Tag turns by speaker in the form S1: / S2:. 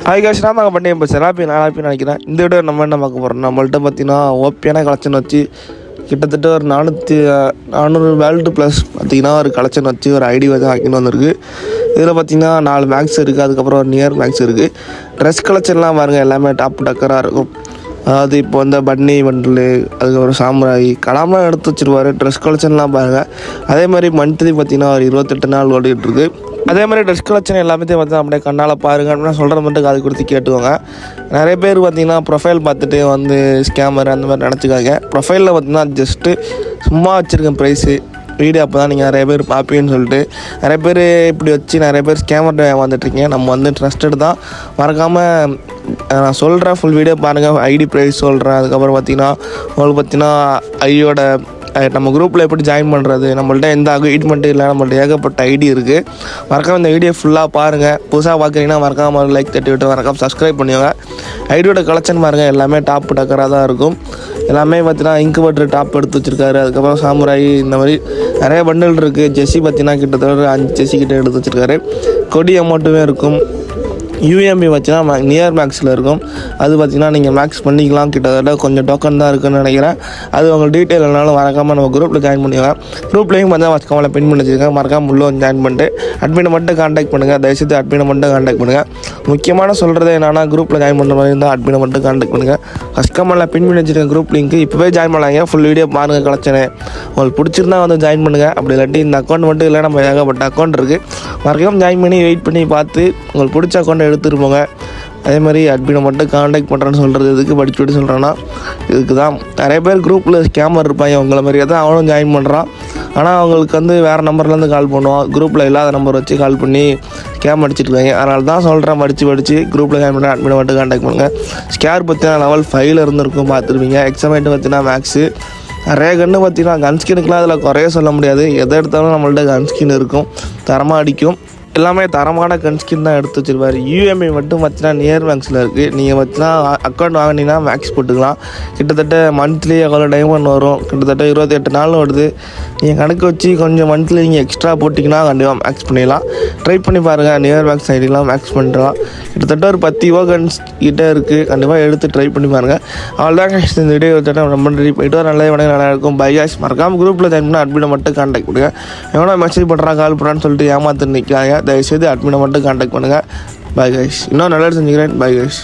S1: Hi guys, நான் தாங்க பண்ணி ஹாப்பி நினைக்கிறேன். இந்த வீடியோ நம்ம என்ன பார்க்க போகிறோம், நம்மள்ட்ட பார்த்தீங்கன்னா ஓபியான கலெக்ஷன் வச்சு கிட்டத்தட்ட ஒரு 400 வேர்ல்டு ப்ளஸ் பார்த்தீங்கன்னா ஒரு கலெக்ஷன் வச்சு ஒரு ஐடி வந்து ஆக்கின்னு வந்திருக்கு. இதில் பார்த்தீங்கன்னா 4 மேக்ஸ் இருக்குது, அதுக்கப்புறம் ஒரு நியர் மேக்ஸ் இருக்குது. ட்ரெஸ் கலெக்ஷன்லாம் பாருங்கள், எல்லாமே டாப் டக்கராக இருக்கும். அதாவது இப்போ வந்து பன்னி பண்டில், அதுக்கப்புறம் சாம்ராய் கலாம்லாம் எடுத்து வச்சுருவார். ட்ரெஸ் கலெக்ஷன்லாம் பாருங்கள். அதே மாதிரி மந்த்லி பார்த்தீங்கன்னா ஒரு 28 நாள் ஓடிட்டுருக்கு. அதே மாதிரி ட்ரெஸ் கலெக்ஷன் எல்லாமே பார்த்தீங்கன்னா அப்படியே கண்ணால் பாருங்கள் அப்படின்னா சொல்கிறது மட்டும் காது கொடுத்து கேட்டுவாங்க. நிறைய பேர் பார்த்திங்கன்னா ப்ரொஃபைல் பார்த்துட்டு வந்து ஸ்கேமர் அந்த மாதிரி நினச்சிக்காங்க. ப்ரொஃபைலில் பார்த்திங்கன்னா ஜஸ்ட்டு சும்மா வச்சுருக்கேன் ப்ரைஸு வீடியோ, அப்போ தான் நீங்கள் நிறைய பேர் பார்ப்பீங்கன்னு சொல்லிட்டு நிறைய பேர் இப்படி வச்சு நிறைய பேர் ஸ்கேமர் வந்துட்டுருக்கீங்க. நம்ம வந்து ட்ரஸ்டட் தான், மறக்காமல் நான் சொல்கிறேன். ஃபுல் வீடியோ பாருங்கள், ஐடி ப்ரைஸ் சொல்கிறேன். அதுக்கப்புறம் பார்த்திங்கன்னா உங்களுக்கு பார்த்திங்கன்னா ஐயோட நம்ம குரூப்பில் எப்படி ஜாயின் பண்ணுறது, நம்மள்ட்ட எந்த அக்ரிமெண்ட்டும் இல்லை, நம்மள்ட்ட ஏகப்பட்ட ஐடி இருக்குது. மறக்காமல் இந்த வீடியோ ஃபுல்லாக பாருங்கள். புதுசாக பார்க்குறீங்கன்னா மறக்காமல் லைக் தட்டி விட்டு மறக்காமல் சப்ஸ்கிரைப் பண்ணுவாங்க. ஐடியோட கலெக்ஷன் பாருங்கள், எல்லாமே டாப் டக்கராக தான் இருக்கும். எல்லாமே பார்த்தீங்கன்னா இன்குபேட்டர் டாப் எடுத்து வச்சுருக்காரு. அதுக்கப்புறம் சாமுராய் இந்த மாதிரி நிறைய பண்டில் இருக்குது. ஜெஸ்ஸி பார்த்தீங்கன்னா கிட்டத்தட்ட ஒரு 5 ஜெஸ்ஸி கிட்டே எடுத்து வச்சுருக்காரு. கொடி அமௌண்ட்டுமே இருக்கும். யூஎம்பி வச்சுன்னா நியர் மேக்ஸில் இருக்கும். அது பார்த்திங்கன்னா நீங்கள் மேக்ஸ் பண்ணிக்கலாம். கிட்டத்தட்ட கொஞ்சம் டோக்கன் தான் இருக்குதுன்னு நினைக்கிறேன். அது உங்களுக்கு டீட்டெயில் இல்லைனாலும் மறக்காமல் நம்ம குரூப்பில் ஜாயின் பண்ணிக்கலாம். குரூப்லேயும் பார்த்தா மறக்காமல் பின் பண்ணி வச்சுருக்கேன். மறக்காமல் உள்ளே வந்து ஜாயின் பண்ணிட்டு அட்மினை மட்டும் கான்டாக்ட் பண்ணுங்கள். தயவுசெய்து அட்மினை மட்டும் கான்டாக்ட் பண்ணுங்கள். முக்கியமான சொல்கிறது என்னன்னா, குரூப்பில் ஜாயின் பண்ணுற மாதிரி இருந்தால் அட்மினை மட்டும் கான்டாக்ட் பண்ணுங்கள். கஸ்டமரில் பின் பண்ணி வச்சுருக்கேன் குரூப் லிங்க், இப்போவே ஜாயின் பண்ணாங்க. ஃபுல் வீடியோ பாருங்கள் கலெக்ஷனு. உங்களுக்கு பிடிச்சிருந்தா வந்து ஜாயின் பண்ணுங்கள். அப்படி இல்லாட்டி இந்த அக்கௌண்ட் மட்டும் இல்லை, நம்ம ஏகப்பட்ட அக்கௌண்ட் இருக்குது. மறக்காமல் ஜாயின் பண்ணி வெயிட் பண்ணி பார்த்து உங்களுக்கு பிடிச்ச அக்கௌண்ட்டை எடுத்துகிட்டு போங்க. அதே மாதிரி அட்மினை மட்டும் கான்டாக்ட் பண்ணுறேன்னு சொல்கிறது எதுக்கு படிச்சுட்டு சொல்கிறேன்னா, இதுக்கு தான். நிறைய பேர் குரூப்பில் ஸ்கேமர் இருப்பாங்க, உங்களை மாதிரியே தான் அவனும் ஜாயின் பண்ணுறான். ஆனால் அவங்களுக்கு வந்து வேறு நம்பர்லேருந்து கால் பண்ணுவான். குரூப்பில் இல்லாத நம்பர் வச்சு கால் பண்ணி ஸ்கேம் அடிச்சிட்ருக்காங்க. அதனால தான் சொல்கிறேன், படித்து குரூப்பில் ஜாயின் பண்ணுறேன். அட்மினை மட்டும் கான்டாக்ட் பண்ணுங்கள். ஸ்கேர் பார்த்தீங்கன்னா லெவல் 5 இருந்துருக்கும், பார்த்துருப்பீங்க. எக்ஸாமேட்டு பார்த்தீங்கன்னா மேக்ஸு நிறைய கன்று பார்த்தீங்கன்னா கன்ஸ்கினுக்குலாம் அதில் குறைய சொல்ல முடியாது. எதை எடுத்தாலும் நம்மள்ட்ட கன்ஸ்கின் இருக்கும், தரமாக அடிக்கும். எல்லாமே தரமான கன்ஸ்கின் தான் எடுத்து வச்சுருப்பார். யூஎம்ஐ மட்டும் பார்த்தீங்கன்னா நியர் மேக்ஸில் இருக்குது. நீங்கள் பார்த்தீங்கன்னா அக்கௌண்ட் வாங்கினீங்கன்னா மேக்ஸ் போட்டுக்கலாம். கிட்டத்தட்ட மந்த்லி எவ்வளோ டைமண்ட் வரும், கிட்டத்தட்ட 28 நாள் வருது. நீங்கள் கணக்கு வச்சு கொஞ்சம் மந்த்லி நீங்கள் எக்ஸ்ட்ரா போட்டிங்கன்னா கண்டிப்பாக மேக்ஸ் பண்ணிடலாம். ட்ரை பண்ணி பாருங்கள், நியர் மேக்ஸ் ஐடிலாம் மேக்ஸ் பண்ணிடலாம். கிட்டத்தட்ட ஒரு 10 கன்ஸ் கிட்டே இருக்குது. கண்டிப்பாக எடுத்து ட்ரை பண்ணி பாருங்கள். அவ்வளோதான் இந்த வீடியோ ரொம்ப நன்றி. போய்ட்டு வர நல்ல வணக்கம், நல்லா இருக்கும். By guys. மறக்காமல் குரூப்பில் ஜாயின் பண்ணால் அட்மினை மட்டும் கான்டாக்ட் பண்ணுங்க. எவ்வளோ மெசேஜ் பண்ணுறான் கால் பண்ணுறான்னு சொல்லிட்டு ஏமாற்று நிற்காங்க. தயவுசெய்து அட்மினை மட்டும் கான்டாக்ட் பண்ணுங்கள். Bye guys. இன்னும் நல்லா செஞ்சுக்கிறேன். Bye guys.